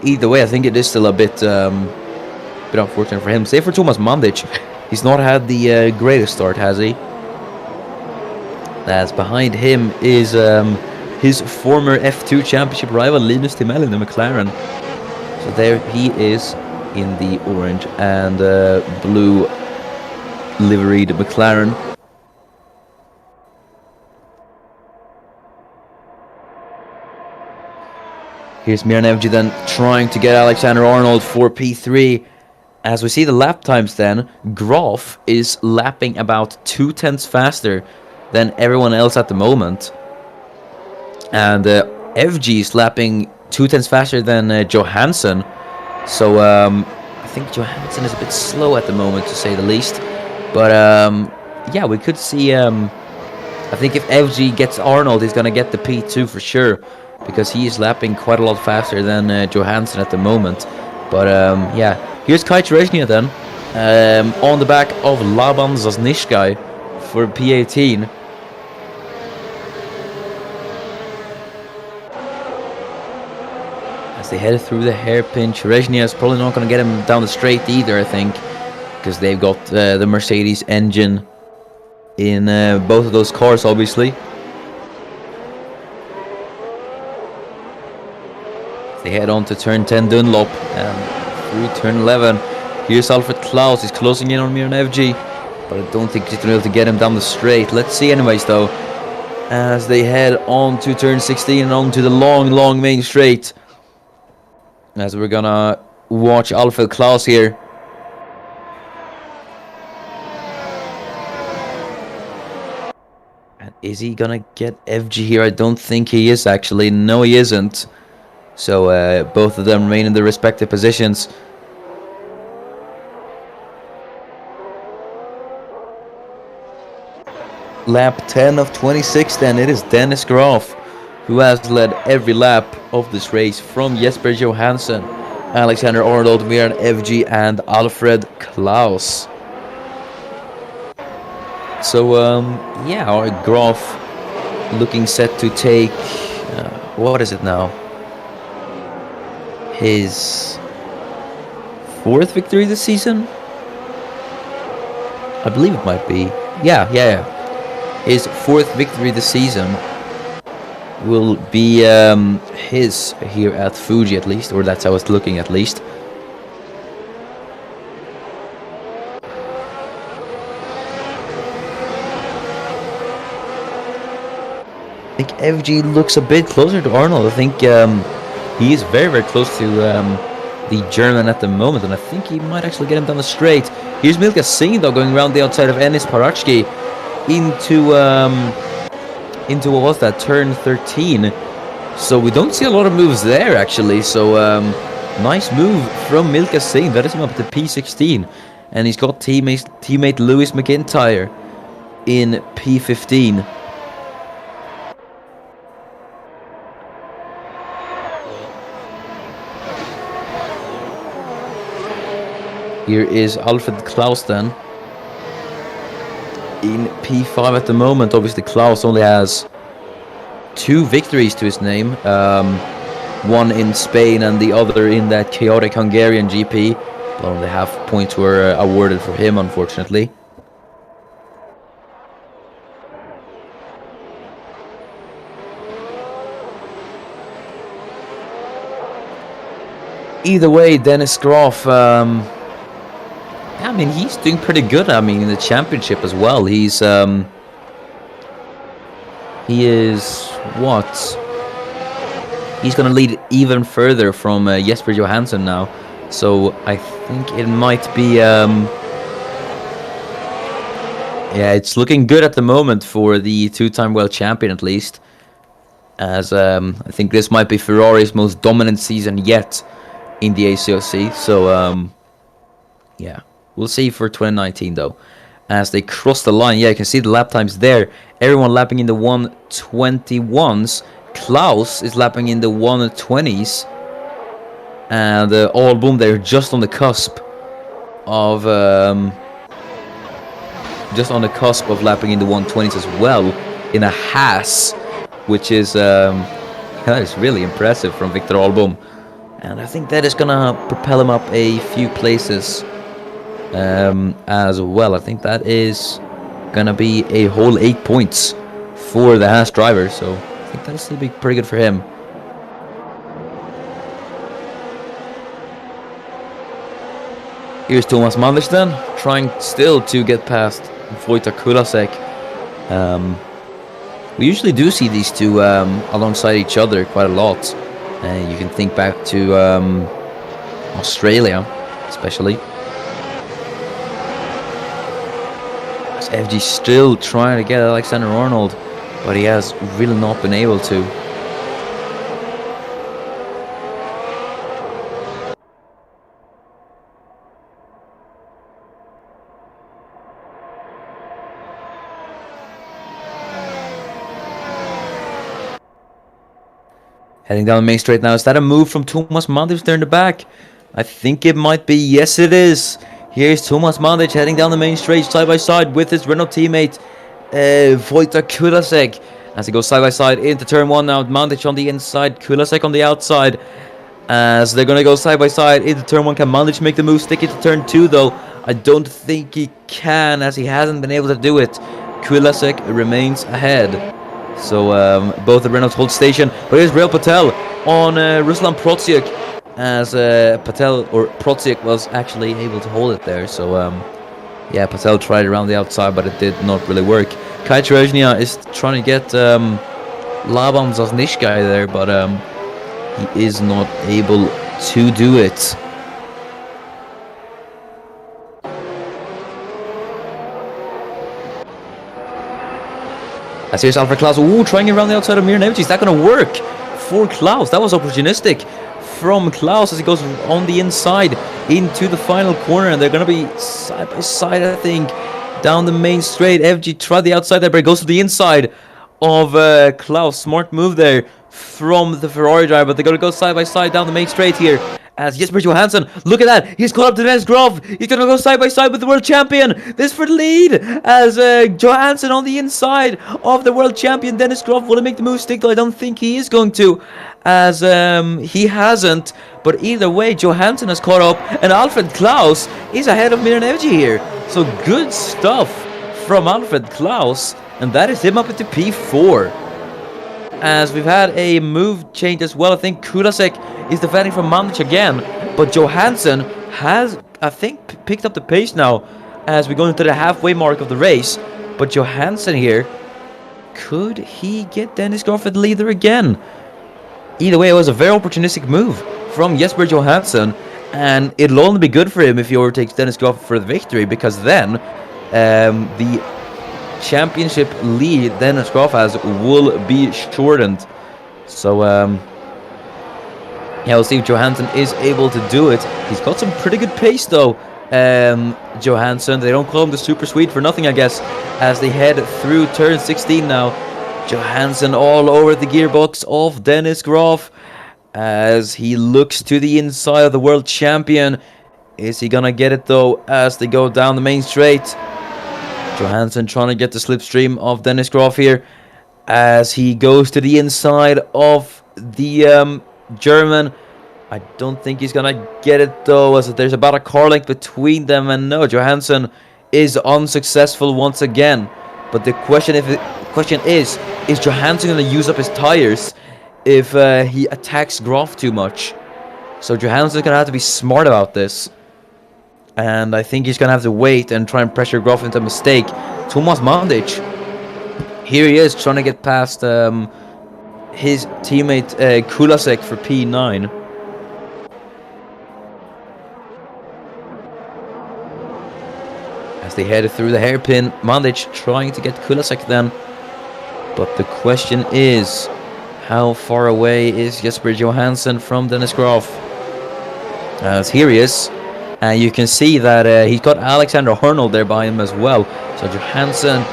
Either way, I think it is still a bit unfortunate for him. Save for Tomas Mandic, he's not had the greatest start, has he? As behind him is his former F2 Championship rival Linus Timell in the McLaren. So there he is in the orange and blue liveried McLaren. Here's Miran Evji then trying to get Alexander Arnold for P3. As we see the lap times then, Graf is lapping about 2/10 faster than everyone else at the moment. And FG is lapping 2/10 faster than Johansson. So I think Johansson is a bit slow at the moment, to say the least. But yeah, we could see... I think if FG gets Arnold, he's going to get the P2 for sure, because he is lapping quite a lot faster than Johansson at the moment. But yeah, here's Kai Cherezhnia then, on the back of Laban Zasnishkai for P18. As they head through the hairpin, Cherezhnia is probably not going to get him down the straight either, I think, because they've got the Mercedes engine in both of those cars, obviously. They head on to turn 10 Dunlop and through turn 11. Here's Alfred Klaus. He's closing in on Miran Evji, but I don't think he's going to be able to get him down the straight. Let's see anyways though, as they head on to turn 16 and on to the long main straight. As we're gonna watch Alfred Klaus here. And is he gonna get FG here? I don't think he is actually. No, he isn't. So both of them remain in their respective positions. Lap 10 of 26 then. It is Dennis Graf who has led every lap of this race, from Jesper Johansson, Alexander Arnold, Miran Evji and Alfred Klaus. So yeah, our Graf looking set to take what is it now? His 4th victory this season? I believe it might be. Yeah. His 4th victory this season will be his here at Fuji, at least, or that's how it's looking at least. I think FG looks a bit closer to Arnold. I think he is very close to the German at the moment, and I think he might actually get him down the straight. Here's Milka Singh though, going around the outside of Enis Parachki into what was that, turn 13. So we don't see a lot of moves there actually. So nice move from Milka Singh. That is him up to P16, and he's got teammate Lewis McIntyre in P15. Here is Alfred Klaus then in P5 at the moment. Obviously Klaus only has 2 victories to his name, one in Spain and the other in that chaotic Hungarian GP. But only half points were awarded for him, unfortunately. Either way, Dennis Graf, I mean, he's doing pretty good. I mean, in the championship as well. He's he is what? He's gonna lead even further from Jesper Johansson now. So I think it might be, yeah, it's looking good at the moment for the two-time world champion at least. As I think this might be Ferrari's most dominant season yet in the ACOC. So yeah, we'll see for 2019 though. As they cross the line, yeah, you can see the lap times there. Everyone lapping in the 121s. Klaus is lapping in the 120s. And all boom, they're just on the cusp of lapping in the 120s as well in a Haas, which is that is really impressive from Victor Album, and I think that is gonna propel him up a few places as well. I think that is gonna be a whole 8 points for the Haas driver, so I think that'll still be pretty good for him. Here's Thomas Manders then, trying still to get past Wojtek Kulasek. We usually do see these two alongside each other quite a lot. You can think back to Australia, especially. As FG still trying to get Alexander Arnold, but he has really not been able to. Heading down the main straight now. Is that a move from Thomas Manders there in the back? I think it might be. Yes, it is. Here's Thomas Manders heading down the main straight side by side with his Renault teammate Wojtek Kulasek. As he goes side by side into turn 1 now. Manders on the inside, Kulasek on the outside. As they're going to go side by side into turn 1. Can Manders make the move? Stick it to turn 2 though. I don't think he can, as he hasn't been able to do it. Kulasek remains ahead. So both the Renaults hold station. But here's Rail Patel on Ruslan Protsiuk, as Protsiuk was actually able to hold it there. So yeah, Patel tried around the outside, but it did not really work. Kai Trezhnia is trying to get Laban Zasnishkai there, but he is not able to do it. As here's Alfred Klaus, trying around the outside of Mirnevic. Is that going to work for Klaus? That was opportunistic from Klaus as he goes on the inside into the final corner. And they're going to be side by side, I think, down the main straight. FG tried the outside there, but it goes to the inside of Klaus. Smart move there from the Ferrari driver, but they're going to go side by side down the main straight here. As Jesper Johansson, look at that, he's caught up to Dennis Groff. He's going to go side by side with the world champion. This for the lead, as Johansson on the inside of the world champion Dennis Groff. Will he make the move stick though? I don't think he is going to, as he hasn't. But either way, Johansson has caught up, and Alfred Klaus is ahead of Mirnevic here. So good stuff from Alfred Klaus, and that is him up into P4. As we've had a move change as well. I think Kulasek is defending from Mandich again, but Johansson has, I think, picked up the pace now as we go into the halfway mark of the race. But Johansson here, could he get Dennis Groff at the leader again? Either way, it was a very opportunistic move from Jesper Johansson, and it'll only be good for him if he overtakes Dennis Groff for the victory, because then the championship lead Dennis Groff has will be shortened. So yeah, we'll see if Johansson is able to do it. He's got some pretty good pace though, Johansson. They don't call him the super sweet for nothing, I guess, as they head through turn 16 now. Johansson all over the gearbox of Dennis Groff as he looks to the inside of the world champion. Is he gonna get it though as they go down the main straight? Johansson trying to get the slipstream of Dennis Groff here as he goes to the inside of the German. I don't think he's gonna get it though, as there's about a car length between them, and no, Johansson is unsuccessful once again. But the question is Johansson gonna use up his tires if he attacks Groff too much? So Johansson's gonna have to be smart about this. And I think he's going to have to wait and try and pressure Groff into a mistake. Thomas Mandic. Here he is trying to get past his teammate Kulasek for P9. as they headed through the hairpin. Mandic trying to get Kulasek then. But the question is, how far away is Jesper Johansson from Dennis Groff? As here he is. And you can see that he's got Alexander Arnold there by him as well. So Johansson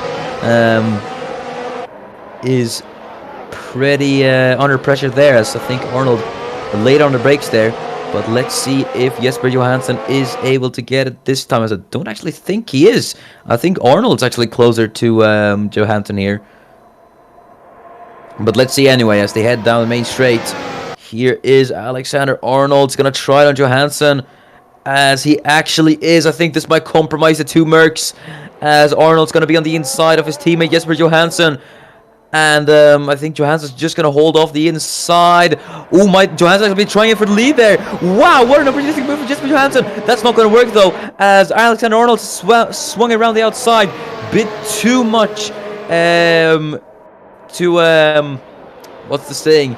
is pretty under pressure there, as I think Arnold laid on the brakes there. But let's see if Jesper Johansson is able to get it this time, as I don't actually think he is. I think Arnold's actually closer to Johansson here. But let's see anyway, as they head down the main straight. Here is Alexander Arnold. He's going to try it on Johansson, as he actually is. I think this might compromise the two Mercs, as Arnold's going to be on the inside of his teammate Jesper Johansson. And I think Johansson's just going to hold off the inside. Oh my, Johansson's going to be trying for the lead there. Wow, what an opportunistic move for Jesper Johansson. That's not going to work though, as Alexander Arnold swung around the outside. Bit too much what's the saying?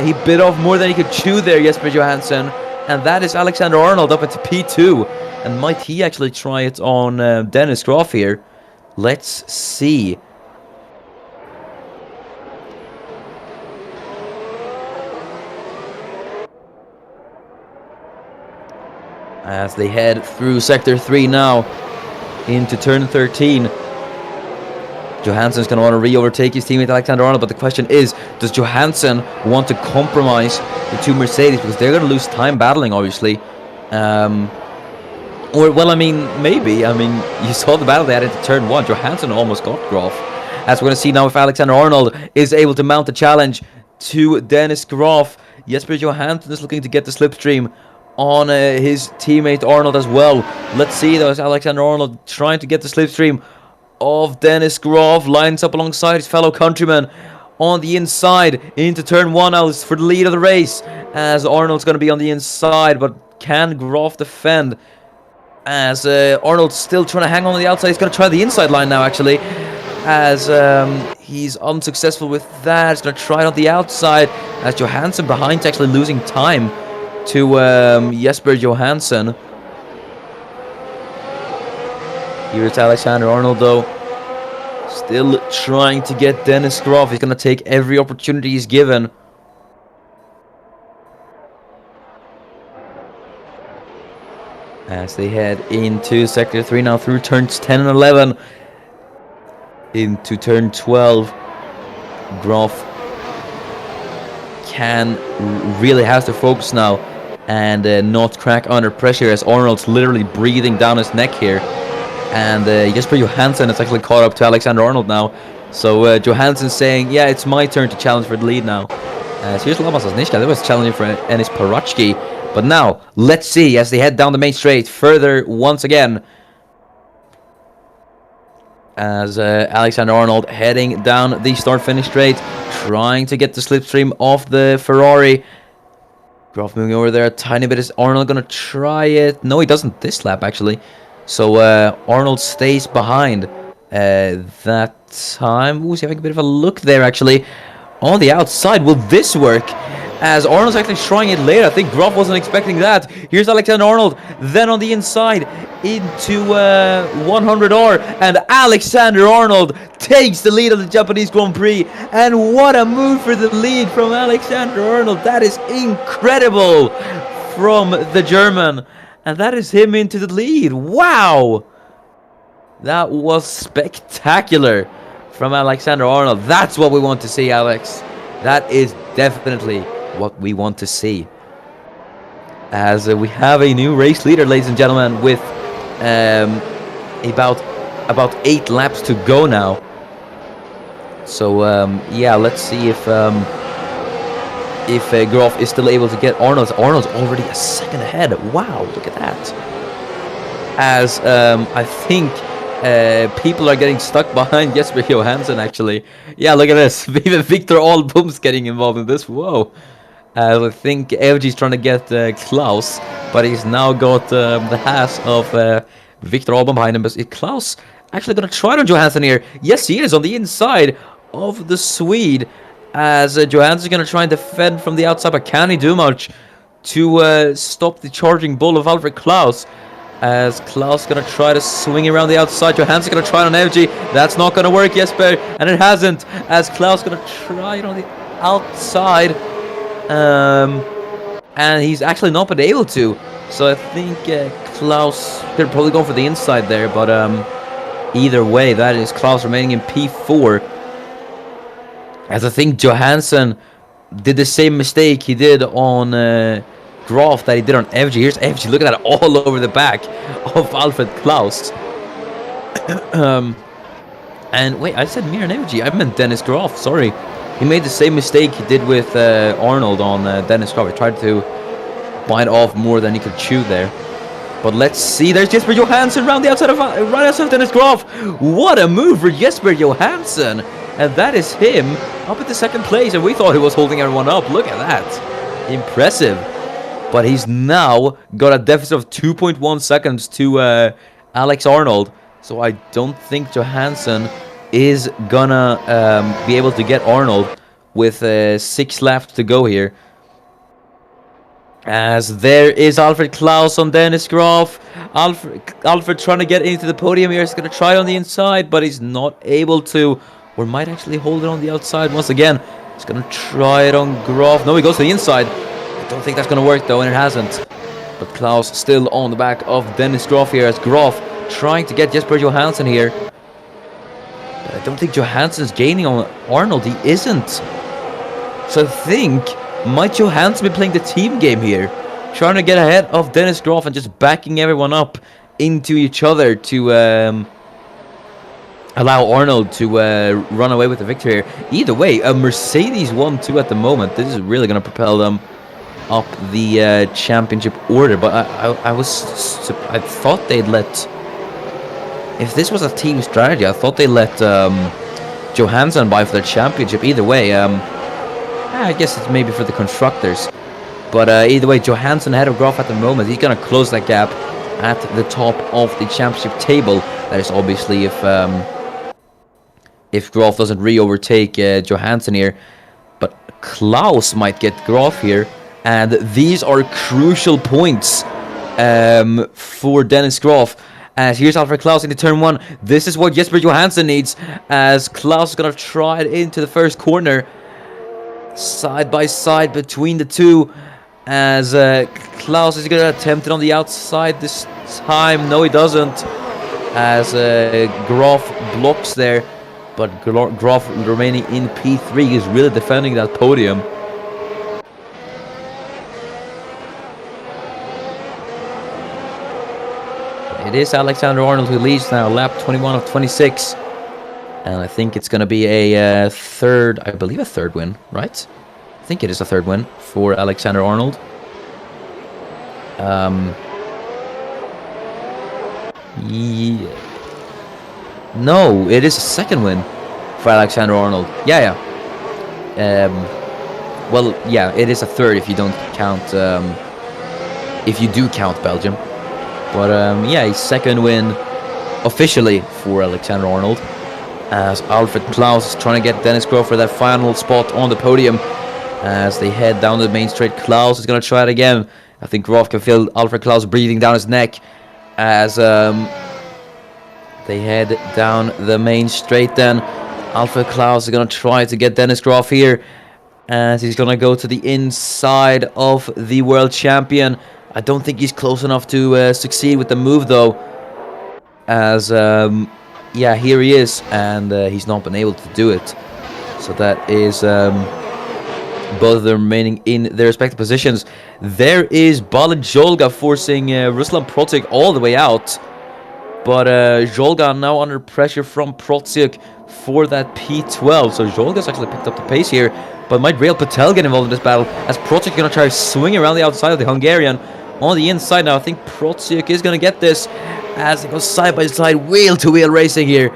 He bit off more than he could chew there, Jesper Johansson. And that is Alexander Arnold up into P2. And might he actually try it on Dennis Groff here? Let's see. As they head through Sector 3 now, into Turn 13. Johansson's going to want to re-overtake his teammate Alexander Arnold, but the question is, does Johansson want to compromise the two Mercedes? Because they're going to lose time battling, obviously. Or, well, I mean, maybe. I mean, you saw the battle they had into Turn 1. Johansson almost got Groff. As we're going to see now if Alexander Arnold is able to mount a challenge to Dennis Groff. Jesper Johansson is looking to get the slipstream on his teammate Arnold as well. Let's see though, as Alexander Arnold trying to get the slipstream of Dennis Groff, lines up alongside his fellow countryman on the inside into Turn 1 now for the lead of the race, as Arnold's going to be on the inside, but can Groff defend? As Arnold's still trying to hang on the outside. He's going to try the inside line now actually, as he's unsuccessful with that. He's going to try it on the outside, as Johansson behind's actually losing time to Jesper Johansson. Here's Alexander Arnold though, still trying to get Dennis Groff. He's going to take every opportunity he's given. As they head into Sector 3 now through turns 10 and 11 into Turn 12. Groff really has to focus now and not crack under pressure, as Arnold's literally breathing down his neck here. And Jesper Johansson is actually caught up to Alexander Arnold now. So Johansson's saying, yeah, it's my turn to challenge for the lead now. So here's Lamas Nishka. That was challenging for Enis Parachki. But now, let's see as they head down the main straight further once again. As Alexander Arnold heading down the start-finish straight, trying to get the slipstream off the Ferrari. Groff moving over there a tiny bit. Is Arnold going to try it? No, he doesn't this lap, actually. So Arnold stays behind that time. Ooh, he's having a bit of a look there, actually. On the outside, will this work? As Arnold's actually trying it later. I think Groff wasn't expecting that. Here's Alexander Arnold. Then on the inside into 100R. And Alexander Arnold takes the lead of the Japanese Grand Prix. And what a move for the lead from Alexander Arnold. That is incredible from the German. And that is him into the lead. Wow. That was spectacular from Alexander Arnold. That's what we want to see, Alex. That is definitely what we want to see. As we have a new race leader, ladies and gentlemen, with about 8 laps to go now. So yeah, let's see if Groff is still able to get Arnold. Arnold's already a second ahead. Wow, look at that. As I think people are getting stuck behind Jesper Johansson, actually. Yeah, look at this. Even Victor Album's getting involved in this. Whoa. I think Evgy's trying to get Klaus, but he's now got the Haas of Victor Album behind him. But is Klaus actually going to try it on Johansson here? Yes, he is, on the inside of the Swede. As Johansson's going to try and defend from the outside, but can he do much to stop the charging bull of Alfred Klaus? As Klaus gonna try to swing around the outside. Johansson gonna try it on energy. That's not gonna work, Jesper, and it hasn't. As Klaus gonna try it on the outside, and he's actually not been able to. So I think Klaus could probably go for the inside there, but either way, that is Klaus remaining in P4. As I think Johansson did the same mistake he did on Graf that he did on FG. Here's FG, look at that, all over the back of Alfred Klaus. And wait, I said Miran FG, I meant Dennis Graf, sorry. He made the same mistake he did with Arnold on Dennis Graf. He tried to bite off more than he could chew there. But let's see, there's Jesper Johansson right outside of Dennis Graf. What a move for Jesper Johansson. And that is him up at the second place, and we thought he was holding everyone up. Look at that. Impressive. But he's now got a deficit of 2.1 seconds to Alex Arnold. So I don't think Johansson is gonna be able to get Arnold with 6 laps to go here. As there is Alfred Klaus on Dennis Graf. Alfred trying to get into the podium here. He's going to try on the inside, but he's not able to. Or might actually hold it on the outside once again. He's going to try it on Graf. No, he goes to the inside. I don't think that's going to work though, and it hasn't. But Klaus still on the back of Dennis Graf here, as Graf trying to get Jesper Johansson here. I don't think Johansson's gaining on Arnold. He isn't. So I think... might Johansson be playing the team game here? Trying to get ahead of Dennis Graf and just backing everyone up into each other to allow Arnold to run away with the victory here. Either way, a Mercedes 1-2 at the moment. This is really going to propel them up the championship order. But I thought they'd let... if this was a team strategy, I thought they'd let Johansson buy for the championship. Either way, I guess it's maybe for the constructors. But either way, Johansson ahead of Graf at the moment. He's going to close that gap at the top of the championship table. That is obviously if Graf doesn't re-overtake Johansson here. But Klaus might get Graf here. And these are crucial points for Dennis Graf. As here's Alfred Klaus into turn 1. This is what Jesper Johansson needs. As Klaus is going to try it into the first corner. Side by side between the two, as Klaus is going to attempt it on the outside this time. No, he doesn't, as Graf blocks there, but Graf remaining in P3 is really defending that podium. It is Alexander Arnold who leads now, lap 21 of 26. And I think it's going to be a third, I believe a third win, right? I think it is a third win for Alexander Arnold. Yeah. No, it is a second win for Alexander Arnold. Yeah. Well, yeah, it is a third if you don't count, if you do count Belgium. But yeah, a second win officially for Alexander Arnold. As Alfred Klaus is trying to get Dennis Graf for that final spot on the podium. As they head down the main straight, Klaus is going to try it again. I think Graf can feel Alfred Klaus breathing down his neck. As they head down the main straight then. Alfred Klaus is going to try to get Dennis Graf here. As he's going to go to the inside of the world champion. I don't think he's close enough to succeed with the move though. As... yeah, here he is, and he's not been able to do it. So that is both of them remaining in their respective positions. There is Balint Jolga forcing Ruslan Protsiuk all the way out. But Jolga now under pressure from Protsiuk for that P12. So Jolga's actually picked up the pace here. But might Rail Patel get involved in this battle, as Protsiuk going to try to swing around the outside of the Hungarian. On the inside now, I think Protsiuk is going to get this. As it goes side by side, wheel to wheel racing here.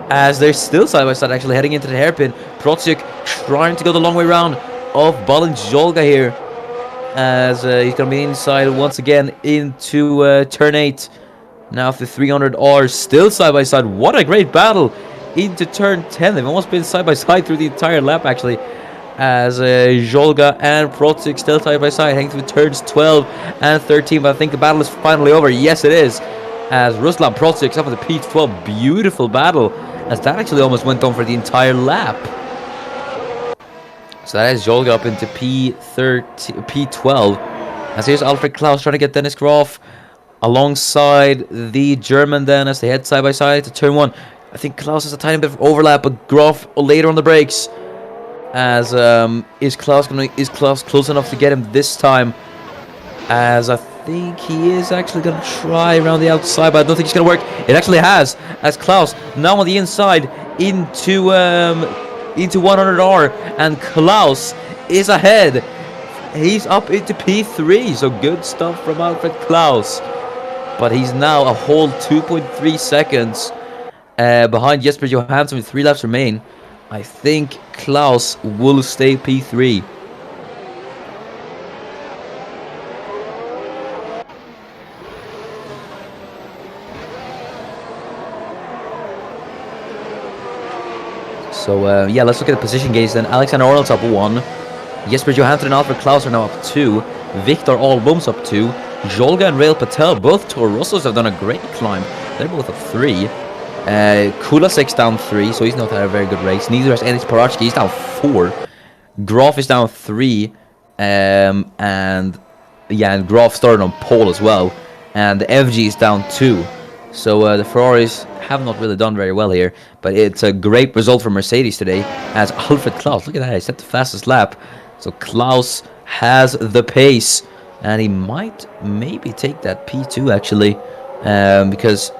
As they're still side by side, actually heading into the hairpin. Protsiuk trying to go the long way round of Balint Jolga here. As he's going to be inside once again into turn 8. Now the 300R still side by side. What a great battle into turn 10. They've almost been side by side through the entire lap actually. as Jolga and Protic still side by side, heading through turns 12 and 13. But I think the battle is finally over. Yes, it is. As Ruslan Protic up with the P12. Beautiful battle, as that actually almost went on for the entire lap. So that is Jolga up into P12. As here's Alfred Klaus trying to get Dennis Groff alongside the German then as they head side by side to turn 1. I think Klaus has a tiny bit of overlap, but Groff later on the brakes. As is Klaus close enough to get him this time? As I think he is actually gonna try around the outside, but I don't think it's gonna work. It actually has, as Klaus now on the inside into 100R, and Klaus is ahead. He's up into P3, so good stuff from Alfred Klaus. But he's now a whole 2.3 seconds behind Jesper Johansson with 3 laps remain. I think Klaus will stay P3. So yeah, let's look at the position gauge then. Alexander Arnold's up 1. Jesper Johansson and Alfred Klaus are now up 2. Victor Albom's up 2. Jolga and Rail Patel, both Toro Rossos, have done a great climb. They're both up 3. Kulasek's down 3, so he's not had a very good race. Neither has Enis Parachki, he's down 4. Groff is down 3. And Groff started on pole as well. And FG is down 2. So the Ferraris have not really done very well here. But it's a great result for Mercedes today. As Alfred Klaus, look at that, he set the fastest lap. So Klaus has the pace. And he might maybe take that P2 actually. Because,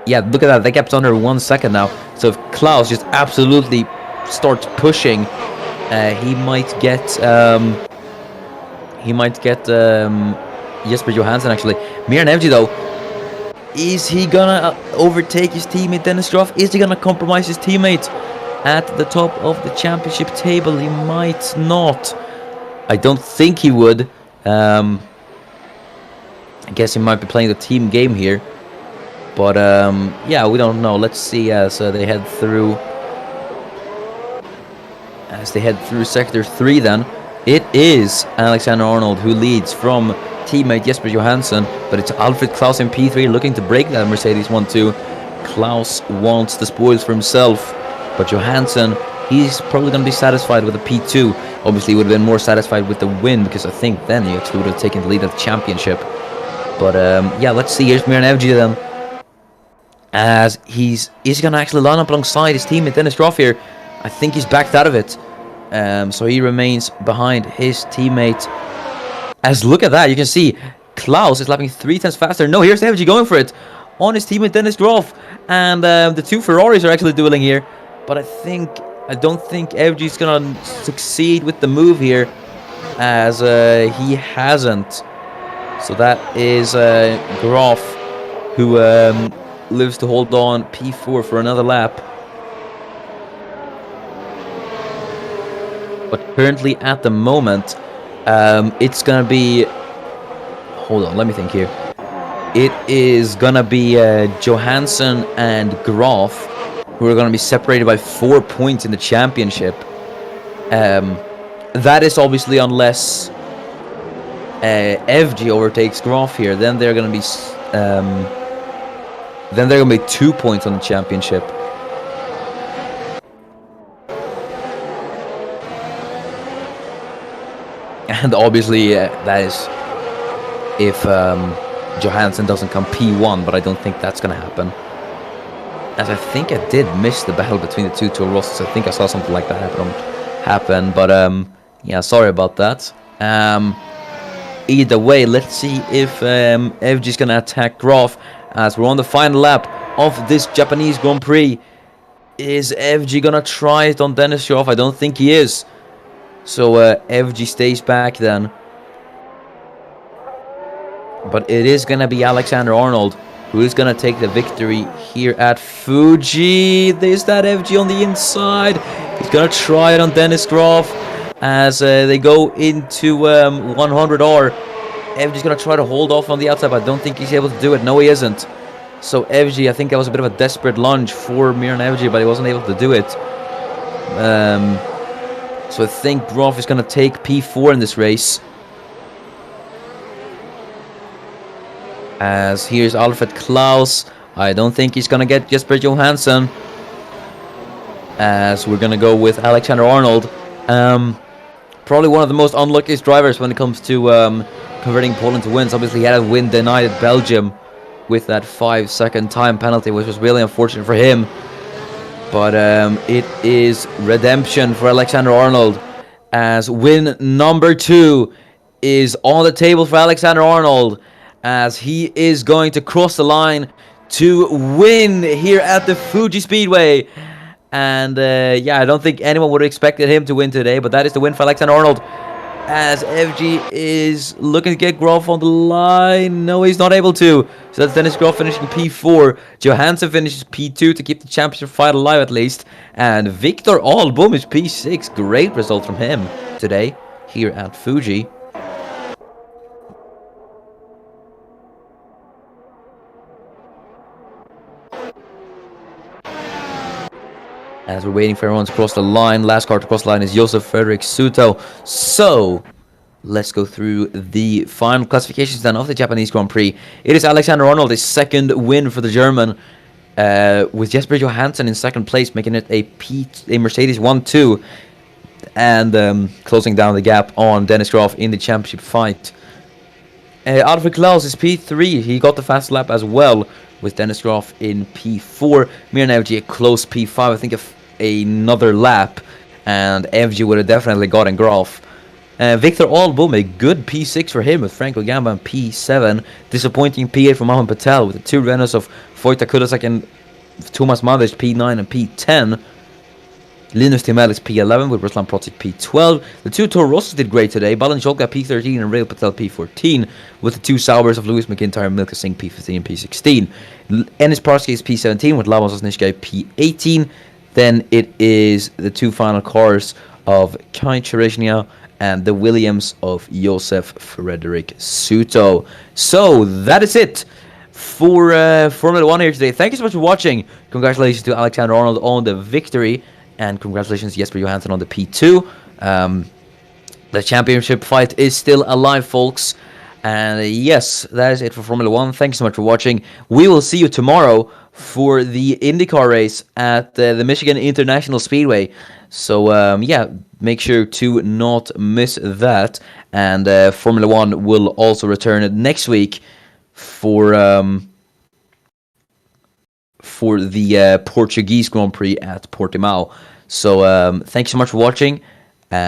yeah, look at that. They kept under 1 second now. So if Klaus just absolutely starts pushing, he might get Jesper Johansson actually. Miran Evji though, is he gonna overtake his teammate Dennis Groff? Is he gonna compromise his teammate at the top of the championship table? He might not. I don't think he would. I guess he might be playing the team game here. But yeah, we don't know. Let's see as they head through sector 3 then. It is Alexander Arnold who leads from teammate Jesper Johansson, but it's Alfred Klaus in P3 looking to break that Mercedes 1-2. Klaus wants the spoils for himself, but Johansson, he's probably going to be satisfied with a P2. Obviously, he would have been more satisfied with the win, because I think then he actually would have taken the lead of the championship. But yeah, let's see. Here's Miran Evji then, as he's going to actually line up alongside his teammate Dennis Groff here. I think he's backed out of it, so he remains behind his teammate. As look at that, you can see Klaus is lapping 3 times faster. No, here's Evji going for it on his teammate Dennis Groff, and the 2 Ferraris are actually dueling here. But I don't think Evji's gonna succeed with the move here, as he hasn't. So that is Groff, who lives to hold on P4 for another lap. But currently at the moment, it's gonna be, hold on, let me think here. It is gonna be Johansson and Groff, who are gonna be separated by 4 points in the championship. That is obviously unless FG overtakes Groff here. Then they're gonna be 2 points on the championship. And obviously that is if Johansson doesn't come P1, but I don't think that's going to happen. As I think I did miss the battle between the 2 Toro Rossos. I think I saw something like that happen, but yeah, sorry about that. Either way, let's see if FG is going to attack Groff, as we're on the final lap of this Japanese Grand Prix. Is FG going to try it on Dennis Groff? I don't think he is. So FG stays back then. But it is going to be Alexander Arnold who is going to take the victory here at Fuji. There's that FG on the inside. He's going to try it on Dennis Groff as they go into 100R. FG's going to try to hold off on the outside, but I don't think he's able to do it. No, he isn't. So FG, I think that was a bit of a desperate lunge for Miran FG, but he wasn't able to do it. So I think Groff is going to take P4 in this race. As here's Alfred Klaus. I don't think he's going to get Jesper Johansson. As we're going to go with Alexander Arnold. Probably one of the most unluckiest drivers when it comes to converting Poland to wins. Obviously, he had a win denied at Belgium with that 5-second time penalty, which was really unfortunate for him. But it is redemption for Alexander Arnold, as win number 2 is on the table for Alexander Arnold, as he is going to cross the line to win here at the Fuji Speedway. And yeah, I don't think anyone would have expected him to win today, but that is the win for Alexander Arnold, as FG is looking to get Groff on the line. No, he's not able to. So that's Dennis Groff finishing P4. Johansson finishes P2 to keep the championship fight alive at least. And Victor Albom is P6. Great result from him today here at Fuji. As we're waiting for everyone to cross the line, last car to cross the line is Josef Frederick Suto. So let's go through the final classifications then of the Japanese Grand Prix. It is Alexander Arnold, his second win for the German, with Jesper Johansson in second place, making it a Mercedes 1-2, and closing down the gap on Dennis Groff in the championship fight. Alfred Klaus is P3. He got the fast lap as well, with Dennis Groff in P4. Miran FG a close P5. I think another lap, and FG would have definitely gotten Groff. Victor Albom, a good P6 for him, with Franco Gamba in P7. Disappointing P8 for Mohamed Patel, with the 2 Renaults of Vojta Kudasak and Thomas Madic P9 and P10. Linus Timel is P11 with Ruslan Protic P12. The 2 Toro Rossos did great today. Balan Jolka P13 and Rail Patel P14, with the 2 Saubers of Lewis McIntyre and Milka Singh P15 and P16. Enis Parsky is P17 with Lavos Osnishka P18. Then it is the 2 final cars of Kai Cherezhnia and the Williams of Josef Frederick Suto. So that is it for Formula 1 here today. Thank you so much for watching. Congratulations to Alexander Arnold on the victory. And congratulations to Jesper Johansson on the P2. The championship fight is still alive, folks. And yes, that is it for Formula 1. Thanks so much for watching. We will see you tomorrow for the IndyCar race at the Michigan International Speedway. So, yeah, make sure to not miss that. And Formula 1 will also return next week for the Portuguese Grand Prix at Portimao. So, thanks so much for watching.